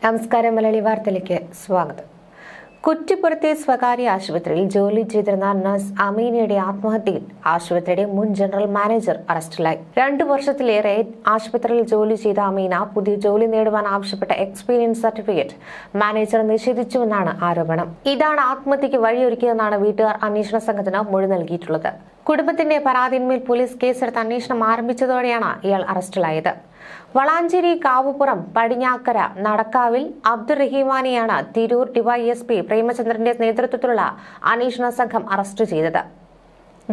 നമസ്കാരം. മലയാളി വാർത്തയിലേക്ക് സ്വാഗതം. കുറ്റിപ്പുറത്തെ സ്വകാര്യ ആശുപത്രിയിൽ ജോലി ചെയ്തിരുന്ന നഴ്സ് അമീനയുടെ ആത്മഹത്യയിൽ ആശുപത്രിയുടെ മുൻ ജനറൽ മാനേജർ അറസ്റ്റിലായി. 2 വർഷത്തിലേറെ ആശുപത്രിയിൽ ജോലി ചെയ്ത അമീന പുതിയ ജോലി നേടുവാൻ ആവശ്യപ്പെട്ട എക്സ്പീരിയൻസ് സർട്ടിഫിക്കറ്റ് മാനേജർ നിഷേധിച്ചുവെന്നാണ് ആരോപണം. ഇതാണ് ആത്മഹത്യക്ക് വഴിയൊരുക്കിയതെന്നാണ് വീട്ടുകാർ അന്വേഷണ സംഘത്തിന് മൊഴി നൽകിയിട്ടുള്ളത്. കുടുംബത്തിന്റെ പരാതിന്മേൽ പോലീസ് കേസെടുത്ത് അന്വേഷണം ആരംഭിച്ചതോടെയാണ് ഇയാൾ അറസ്റ്റിലായത്. വളാഞ്ചേരി കാവുപുറം പടിഞ്ഞാക്കര നടക്കാവിൽ അബ്ദുറഹിമാനെയാണ് തിരൂർ ഡിവൈഎസ്പി പ്രേമചന്ദ്രന്റെ നേതൃത്വത്തിലുള്ള അന്വേഷണ സംഘം അറസ്റ്റ് ചെയ്തത്.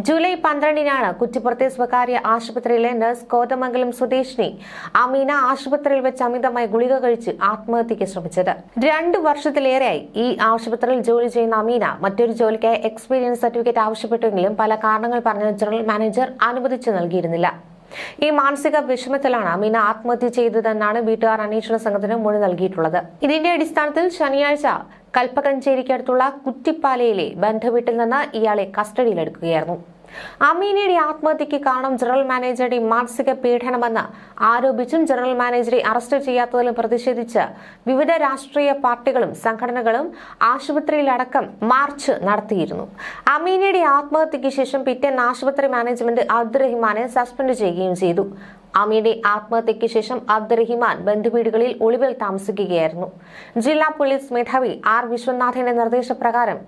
ജൂലൈ 12-നാണ് കുറ്റിപ്പുറത്തെ സ്വകാര്യ ആശുപത്രിയിലെ നഴ്സ് കോതമംഗലം സ്വദേശിനി അമീന ആശുപത്രിയിൽ വെച്ച് അമിതമായി ഗുളിക കഴിച്ച് ആത്മഹത്യയ്ക്ക് ശ്രമിച്ചത്. 2 വർഷത്തിലേറെയായി ഈ ആശുപത്രിയിൽ ജോലി ചെയ്യുന്ന അമീന മറ്റൊരു ജോലിക്കായി എക്സ്പീരിയൻസ് സർട്ടിഫിക്കറ്റ് ആവശ്യപ്പെട്ടുവെങ്കിലും പല കാരണങ്ങൾ പറഞ്ഞ് ജനറൽ മാനേജർ അനുവദിച്ചു നൽകിയിരുന്നില്ല. ഈ മാനസിക വിഷമത്തിലാണ് അമീന ആത്മഹത്യ ചെയ്തതെന്നാണ് വീട്ടുകാർ അന്വേഷണ സംഘത്തിന് മൊഴി നൽകിയിട്ടുള്ളത്. ഇതിന്റെ അടിസ്ഥാനത്തിൽ ശനിയാഴ്ച കൽപ്പകഞ്ചേരിക്കടുത്തുള്ള കുറ്റിപ്പാലയിലെ ബന്ധുവീട്ടിൽ നിന്ന് ഇയാളെ കസ്റ്റഡിയിലെടുക്കുകയായിരുന്നു. അമീനയുടെ ആത്മഹത്യക്ക് കാരണം ജനറൽ മാനേജറുടെ മാനസിക പീഡനമെന്ന് ആരോപിച്ചും ജനറൽ മാനേജറെ അറസ്റ്റ് ചെയ്യാത്തതിലും പ്രതിഷേധിച്ച് വിവിധ രാഷ്ട്രീയ പാർട്ടികളും സംഘടനകളും ആശുപത്രിയിലടക്കം മാർച്ച് നടത്തിയിരുന്നു. അമീനയുടെ ആത്മഹത്യക്ക് ശേഷം പിറ്റേന്ന് ആശുപത്രി മാനേജ്മെന്റ് അബ്ദുറഹിമാനെ സസ്പെൻഡ് ചെയ്യുകയും ചെയ്തു. അമീനയുടെ ആത്മഹത്യയ്ക്ക് ശേഷം അബ്ദുറഹിമാൻ ബന്ധുവീടുകളിൽ ഒളിവിൽ താമസിക്കുകയായിരുന്നു. ജില്ലാ പോലീസ് മേധാവി ആർ വിശ്വനാഥിന്റെ നിർദ്ദേശപ്രകാരം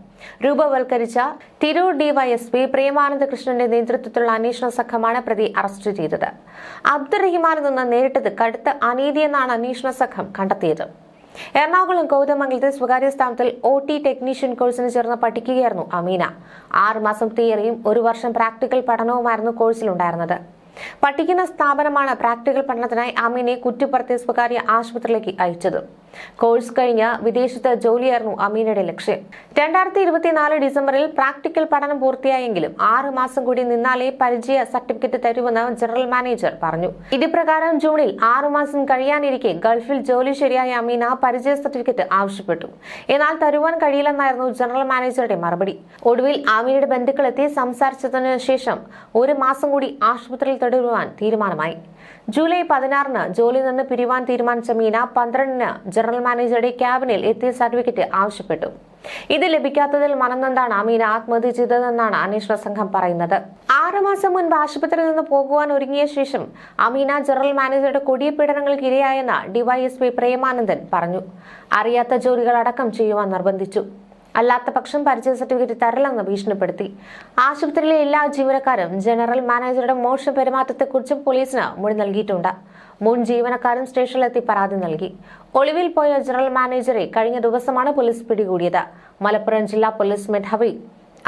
രൂപവൽക്കരിച്ച തിരൂർ ഡിവൈഎസ്പി പ്രേമാനന്ദ കൃഷ്ണന്റെ നേതൃത്വത്തിലുള്ള അന്വേഷണ സംഘമാണ് പ്രതി അറസ്റ്റ് ചെയ്തത്. അബ്ദുറഹിമാനിൽ നിന്ന് നേരിട്ടത് കടുത്ത അനീതിയെന്നാണ് അന്വേഷണ സംഘം കണ്ടെത്തിയത്. എറണാകുളം കോതമംഗലത്തെ സ്വകാര്യ സ്ഥാപനത്തിൽ OT ടെക്നീഷ്യൻ കോഴ്സിന് ചേർന്ന് പഠിക്കുകയായിരുന്നു അമീന. 6 മാസം തിയറിയും 1 വർഷം പ്രാക്ടിക്കൽ പഠനവുമായിരുന്നു കോഴ്സിലുണ്ടായിരുന്നത്. പഠിക്കുന്ന സ്ഥാപനമാണ് പ്രാക്ടിക്കൽ പഠനത്തിനായി അമീനെ കുറ്റിപ്പുറത്തെ സ്വകാര്യ ആശുപത്രിയിലേക്ക് അയച്ചത്. കോഴ്സ് കഴിഞ്ഞ് വിദേശത്ത് ജോലിയായിരുന്നു അമീനയുടെ ലക്ഷ്യം. 2024 ഡിസംബറിൽ പ്രാക്ടിക്കൽ പഠനം പൂർത്തിയായെങ്കിലും 6 മാസം കൂടി നിന്നാലേ പരിചയ സർട്ടിഫിക്കറ്റ് തരുമെന്ന് ജനറൽ മാനേജർ പറഞ്ഞു. ഇതുപ്രകാരം ജൂണിൽ 6 മാസം കഴിയാനിരിക്കെ ഗൾഫിൽ ജോലി ശരിയായ അമീന പരിചയ സർട്ടിഫിക്കറ്റ് ആവശ്യപ്പെട്ടു. എന്നാൽ തരുവാൻ കഴിയില്ലെന്നായിരുന്നു ജനറൽ മാനേജറുടെ മറുപടി. ഒടുവിൽ അമീനയുടെ ബന്ധുക്കളെത്തി സംസാരിച്ചതിനു ശേഷം 1 മാസം കൂടി ആശുപത്രിയിൽ തുടരുവാൻ തീരുമാനമായി. ജൂലൈ 16-ന് ജോലിയിൽ നിന്ന് പിരിവാൻ തീരുമാനിച്ച മീന 12-ന് ജനറൽ മാനേജറുടെ ക്യാബിനിൽ എത്തി സർട്ടിഫിക്കറ്റ് ആവശ്യപ്പെട്ടു. ഇത് ലഭിക്കാത്തതിൽ മനംനൊന്താണ് അമീന ആത്മഹത്യ ചെയ്തതെന്നാണ് അന്വേഷണ സംഘം പറയുന്നത്. 6 മാസം മുൻപ് ആശുപത്രിയിൽ നിന്ന് പോകുവാൻ ഒരുങ്ങിയ ശേഷം അമീന ജനറൽ മാനേജറുടെ കൊടിയ പീഡനങ്ങൾക്ക് ഇരയായെന്ന് ഡിവൈഎസ്പി പ്രേമാനന്ദൻ പറഞ്ഞു. അറിയാത്ത ജോലികളടക്കം ചെയ്യുവാൻ നിർബന്ധിച്ചു. അല്ലാത്ത പക്ഷം പരിചയ സർട്ടിഫിക്കറ്റ് തരില്ലെന്ന് ഭീഷണിപ്പെടുത്തി. ആശുപത്രിയിലെ എല്ലാ ജീവനക്കാരും ജനറൽ മാനേജറുടെ മോശം പെരുമാറ്റത്തെക്കുറിച്ച് പോലീസിന് മൊഴി നൽകിയിട്ടുണ്ട്. മുൻ ജീവനക്കാരും സ്റ്റേഷനിലെത്തി പരാതി നൽകി. ഒളിവിൽ പോയ ജനറൽ മാനേജറെ കഴിഞ്ഞ ദിവസമാണ് പോലീസ് പിടികൂടിയത്. മലപ്പുറം ജില്ലാ പോലീസ് മേധാവി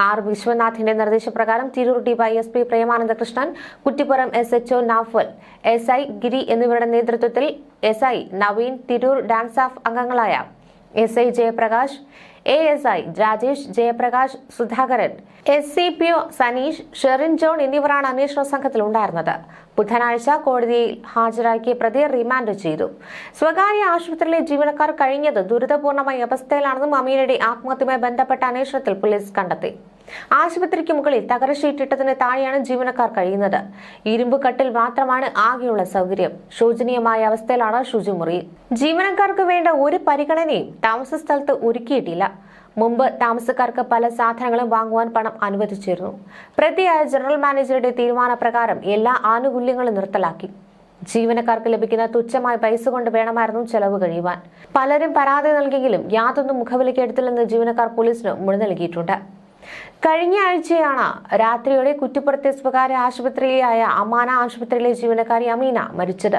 ആർ വിശ്വനാഥിന്റെ നിർദ്ദേശപ്രകാരം Tirur DYSP Premananda Krishnan, Kuttippuram SHO Nafal, SI Giri എന്നിവരുടെ നേതൃത്വത്തിൽ SI Naveen, Tirur DANSAF അംഗങ്ങളായ SI Jayaprakash, ASI Rajesh, Jayaprakash, Sudhakaran, SCPO Saneesh, Sherin John എന്നിവരാണ് അന്വേഷണ സംഘത്തിൽ ഉണ്ടായിരുന്നത്. ബുധനാഴ്ച കോടതിയിൽ ഹാജരാക്കിയ പ്രതിയെ റിമാൻഡ് ചെയ്തു. സ്വകാര്യ ആശുപത്രിയിലെ ജീവനക്കാർ കഴിഞ്ഞത് ദുരിതപൂർണമായ അവസ്ഥയിലാണെന്നും അമീനയുടെ ആത്മഹത്യയുമായി ബന്ധപ്പെട്ട അന്വേഷണത്തിൽ പോലീസ് കണ്ടെത്തി. ആശുപത്രിക്ക് മുകളിൽ തകര ഷീറ്റിട്ടതിന് താഴെയാണ് ജീവനക്കാർ കഴിയുന്നത്. ഇരുമ്പ് കട്ടിൽ മാത്രമാണ് ആകെയുള്ള സൗകര്യം. ശോചനീയമായ അവസ്ഥയിലാണ് ശുചിമുറി. ജീവനക്കാർക്ക് വേണ്ട ഒരു പരിഗണനയും താമസ സ്ഥലത്ത് ഒരുക്കിയിട്ടില്ല. മുമ്പ് താമസക്കാർക്ക് പല സാധനങ്ങളും വാങ്ങുവാൻ പണം അനുവദിച്ചിരുന്നു. പ്രതിയായ ജനറൽ മാനേജറുടെ തീരുമാനപ്രകാരം എല്ലാ ആനുകൂല്യങ്ങളും നിർത്തലാക്കി. ജീവനക്കാർക്ക് ലഭിക്കുന്ന തുച്ഛമായ പൈസ കൊണ്ട് വേണമായിരുന്നു ചെലവ് കഴിയുവാൻ. പലരും പരാതി നൽകിയെങ്കിലും യാതൊന്നും മുഖവിലേക്ക് എടുത്തില്ലെന്ന് ജീവനക്കാർ പോലീസിന് മൊഴി നൽകിയിട്ടുണ്ട്. കഴിഞ്ഞ ആഴ്ചയാണ് രാത്രിയോടെ കുറ്റിപ്പുറത്തെ സ്വകാര്യ ആശുപത്രിയിലായ അമാന ആശുപത്രിയിലെ ജീവനക്കാരി അമീന മരിച്ചത്.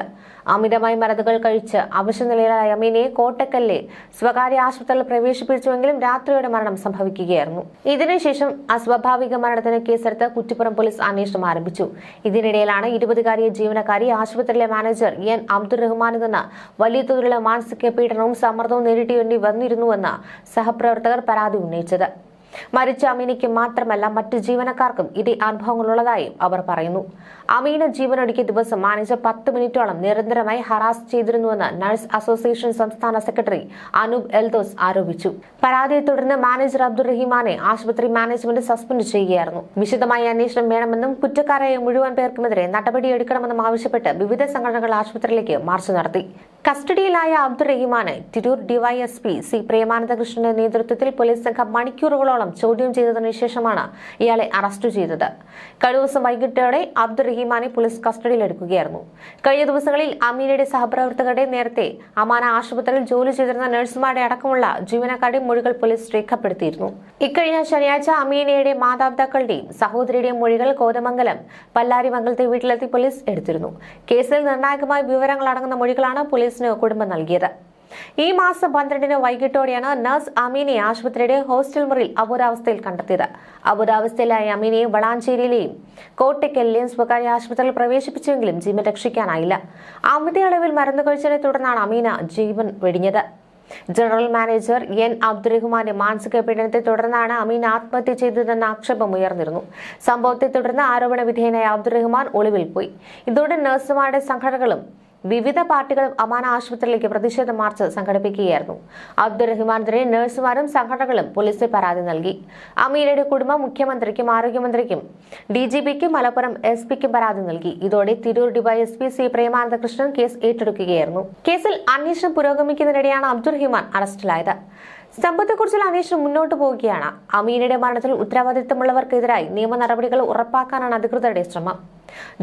അമിതമായി മരുന്നുകൾ കഴിച്ച് അവശനിലയിലായ അമീനയെ കോട്ടക്കലിലെ സ്വകാര്യ ആശുപത്രിയിൽ പ്രവേശിപ്പിച്ചുവെങ്കിലും രാത്രിയോടെ മരണം സംഭവിക്കുകയായിരുന്നു. ഇതിനുശേഷം അസ്വാഭാവിക മരണത്തിന് കേസെടുത്ത് കുറ്റിപ്പുറം പോലീസ് അന്വേഷണം ആരംഭിച്ചു. ഇതിനിടയിലാണ് 20-കാരിയ ജീവനക്കാരി ആശുപത്രിയിലെ മാനേജർ N അബ്ദുറഹ്മാനിൽ നിന്ന് വലിയ തോതിലുള്ള മാനസിക പീഡനവും സമ്മർദ്ദവും നേരിടേണ്ടി വന്നിരുന്നുവെന്ന് സഹപ്രവർത്തകർ പരാതി ഉന്നയിച്ചത്. മരിച്ച അമീനയ്ക്ക് മാത്രമല്ല മറ്റ് ജീവനക്കാർക്കും ഇതേ അനുഭവങ്ങളുള്ളതായും അവർ പറയുന്നു. അമീന ജീവനൊടുക്കിയ ദിവസം മാനേജർ 10 മിനിറ്റോളം നിരന്തരമായി ഹറാസ് ചെയ്തിരുന്നുവെന്ന് നഴ്സ് അസോസിയേഷൻ സംസ്ഥാന സെക്രട്ടറി അനൂപ് എൽദോസ് ആരോപിച്ചു. പരാതിയെ തുടർന്ന് മാനേജർ അബ്ദുറഹിമാനെ ആശുപത്രി മാനേജ്മെന്റ് സസ്പെൻഡ് ചെയ്യുകയായിരുന്നു. വിശദമായ അന്വേഷണം വേണമെന്നും കുറ്റക്കാരായ മുഴുവൻ പേർക്കുമെതിരെ നടപടിയെടുക്കണമെന്നും ആവശ്യപ്പെട്ട് വിവിധ സംഘടനകൾ ആശുപത്രിയിലേക്ക് മാർച്ച് നടത്തി. കസ്റ്റഡിയിലായ അബ്ദുറഹിമാനെ തിരൂർ ഡിവൈഎസ്പി സി പ്രേമാനന്ദകൃഷ്ണന്റെ നേതൃത്വത്തിൽ പോലീസ് സംഘം മണിക്കൂറുകളോളം ചോദ്യം ചെയ്തതിനു ശേഷമാണ് ഇയാളെ അറസ്റ്റ് ചെയ്തത്. കഴിഞ്ഞ ദിവസം വൈകിട്ടോടെ അബ്ദുറഹിമാനെ പോലീസ് കസ്റ്റഡിയിലെടുക്കുകയായിരുന്നു. കഴിഞ്ഞ ദിവസങ്ങളിൽ അമീനയുടെ സഹപ്രവർത്തകരുടെ നേരത്തെ അമാന ആശുപത്രിയിൽ ജോലി ചെയ്തിരുന്ന നഴ്സുമാരുടെ അടക്കമുള്ള ജീവനക്കാരുടെ മൊഴികൾ പോലീസ് രേഖപ്പെടുത്തിയിരുന്നു. ഇക്കഴിഞ്ഞ ശനിയാഴ്ച അമീനയുടെ മാതാപിതാക്കളുടെയും സഹോദരിയുടെയും മൊഴികൾ കോതമംഗലം പല്ലാരിമംഗലത്തെ വീട്ടിലെത്തി പോലീസ് എടുത്തിരുന്നു. കേസിൽ നിർണായകമായ വിവരങ്ങൾ അടങ്ങുന്ന മൊഴികളാണ് പോലീസിന് കുടുംബം നൽകിയത്. ഈ മാസം 12-ന് വൈകിട്ടോടെയാണ് നഴ്സ് അമീനയെ ആശുപത്രിയുടെ ഹോസ്റ്റൽ മുറിയിൽ അബോധാവസ്ഥയിൽ കണ്ടെത്തിയത്. അബോധാവസ്ഥയിലായ അമീനയെ വളാഞ്ചേരിയിലെയും കോട്ടയ്ക്കലിലെയും സ്വകാര്യ ആശുപത്രിയിൽ പ്രവേശിപ്പിച്ചെങ്കിലും ജീവൻ രക്ഷിക്കാനായില്ല. അമിത അളവിൽ മരുന്ന് കഴിച്ചതിനെ തുടർന്നാണ് അമീന ജീവൻ വെടിഞ്ഞത്. ജനറൽ മാനേജർ എൻ അബ്ദുറഹിമാന്റെ മാനസിക പീഡനത്തെ തുടർന്നാണ് അമീൻ ആത്മഹത്യ ചെയ്തതെന്ന ആക്ഷേപം ഉയർന്നിരുന്നു. സംഭവത്തെ തുടർന്ന് ആരോപണ വിധേയനായ അബ്ദുറഹിമാൻ ഒളിവിൽ പോയി. ഇതോടെ നഴ്സുമാരുടെ സംഘടനകളും വിവിധ പാർട്ടികളും അമാന ആശുപത്രിയിലേക്ക് പ്രതിഷേധ മാർച്ച് സംഘടിപ്പിക്കുകയായിരുന്നു. അബ്ദുറഹിമാനെതിരെ നഴ്സുമാരും സംഘടനകളും പോലീസിൽ പരാതി നൽകി. അമീനയുടെ കുടുംബം മുഖ്യമന്ത്രിക്കും ആരോഗ്യമന്ത്രിക്കും DGPക്കും മലപ്പുറം SP-ക്കും പരാതി നൽകി. ഇതോടെ Tirur DySP C Premanandakrishnan case ഏറ്റെടുക്കുകയായിരുന്നു. കേസിൽ അന്വേഷണം പുരോഗമിക്കുന്നതിനിടെയാണ് അബ്ദുറഹിമാൻ അറസ്റ്റിലായത്. സംഭവത്തെക്കുറിച്ചുള്ള അന്വേഷണം മുന്നോട്ട് പോവുകയാണ്. അമീനയുടെ മരണത്തിൽ ഉത്തരവാദിത്തമുള്ളവർക്കെതിരായി നിയമ നടപടികൾ ഉറപ്പാക്കാനാണ് അധികൃതരുടെ ശ്രമം.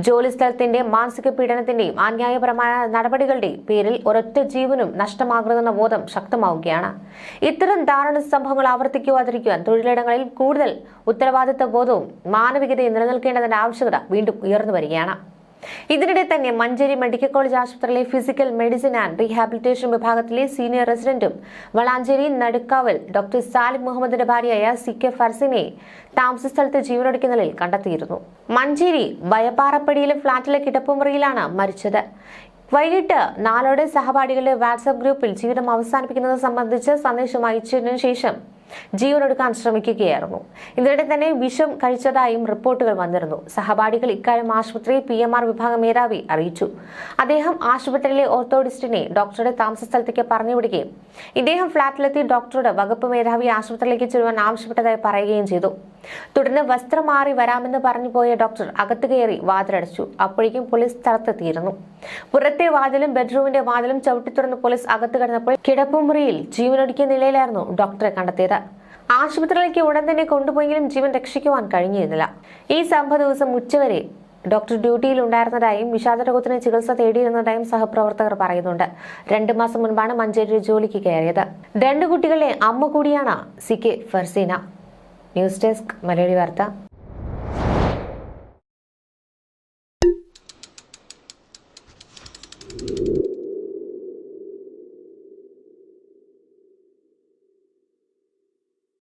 ജോലി സ്ഥലത്തിന്റെ മാനസിക പീഡനത്തിന്റെയും അന്യായപരമായ നടപടികളുടെയും പേരിൽ ഒരൊറ്റ ജീവനും നഷ്ടമാകരുതെന്ന ബോധം ശക്തമാവുകയാണ്. ഇത്തരം ദാരുണ സംഭവങ്ങൾ ആവർത്തിക്കാതിരിക്കുവാൻ തൊഴിലിടങ്ങളിൽ കൂടുതൽ ഉത്തരവാദിത്ത ബോധവും മാനവികതയും നിലനിൽക്കേണ്ടതിന്റെ ആവശ്യകത വീണ്ടും ഉയർന്നു വരികയാണ്. ഇതിനിടെ തന്നെ മഞ്ചേരി മെഡിക്കൽ കോളേജ് ആശുപത്രിയിലെ ഫിസിക്കൽ മെഡിസിൻ ആൻഡ് റീഹാബിലിറ്റേഷൻ വിഭാഗത്തിലെ സീനിയർ റെസിഡന്റും വളാഞ്ചേരി നടുക്കാവൽ ഡോക്ടർ സാലിം മുഹമ്മദിന്റെ ഭാര്യയായ CK ഫർസിനെ താമസ സ്ഥലത്ത് ജീവനൊടുക്കിയ നിലയിൽ കണ്ടെത്തിയിരുന്നു. മഞ്ചേരി ബയപ്പാറപ്പടിയിലെ ഫ്ളാറ്റിലെ കിടപ്പുമുറിയിലാണ് മരിച്ചത്. വൈകിട്ട് 4-ഓടെ സഹപാഠികളുടെ വാട്സ്ആപ്പ് ഗ്രൂപ്പിൽ ജീവിതം അവസാനിപ്പിക്കുന്നത് സംബന്ധിച്ച് സന്ദേശം അയച്ചതിനു ശേഷം ജീവനൊടുക്കാൻ ശ്രമിക്കുകയായിരുന്നു. ഇതിനിടെ തന്നെ വിഷം കഴിച്ചതായും റിപ്പോർട്ടുകൾ വന്നിരുന്നു. സഹപാഠികൾ ഇക്കാര്യം ആശുപത്രി PMR വിഭാഗം മേധാവി അറിയിച്ചു. അദ്ദേഹം ആശുപത്രിയിലെ ഓർത്തോഡിസ്റ്റിനെ ഡോക്ടറുടെ താമസ സ്ഥലത്തേക്ക് പറഞ്ഞുവിടുകയും ഇദ്ദേഹം ഫ്ളാറ്റിലെത്തി ഡോക്ടറുടെ വകുപ്പ് മേധാവി ആശുപത്രിയിലേക്ക് ചെല്ലുവാൻ ആവശ്യപ്പെട്ടതായി പറയുകയും ചെയ്തു. തുടർന്ന് വസ്ത്രം മാറി വരാമെന്ന് പറഞ്ഞു പോയ ഡോക്ടർ അകത്ത് കയറി വാതിലടച്ചു. അപ്പോഴേക്കും പോലീസ് സ്ഥലത്തെത്തിയിരുന്നു. പുറത്തെ വാതിലും ബെഡ്റൂമിന്റെ വാതിലും ചവിട്ടി തുറന്ന് പോലീസ് അകത്ത് കടന്നപ്പോൾ കിടപ്പുമുറിയിൽ ജീവനൊടുക്കിയ നിലയിലായിരുന്നു ഡോക്ടറെ കണ്ടെത്തിയത്. ആശുപത്രിയിലേക്ക് ഉടൻ തന്നെ കൊണ്ടുപോയെങ്കിലും ജീവൻ രക്ഷിക്കുവാൻ കഴിഞ്ഞിരുന്നില്ല. ഈ സംഭവ ദിവസം ഉച്ചവരെ ഡോക്ടർ ഡ്യൂട്ടിയിൽ ഉണ്ടായിരുന്നതായും വിഷാദരോഗത്തിന് ചികിത്സ തേടിയിരുന്നതായും സഹപ്രവർത്തകർ പറയുന്നുണ്ട്. 2 മാസം മുൻപാണ് മഞ്ചേരി ജോലിക്ക് കയറിയത്. 2 കുട്ടികളുടെ അമ്മ കൂടിയാണ് CK Farseena. News desk Malayali വാർത്ത.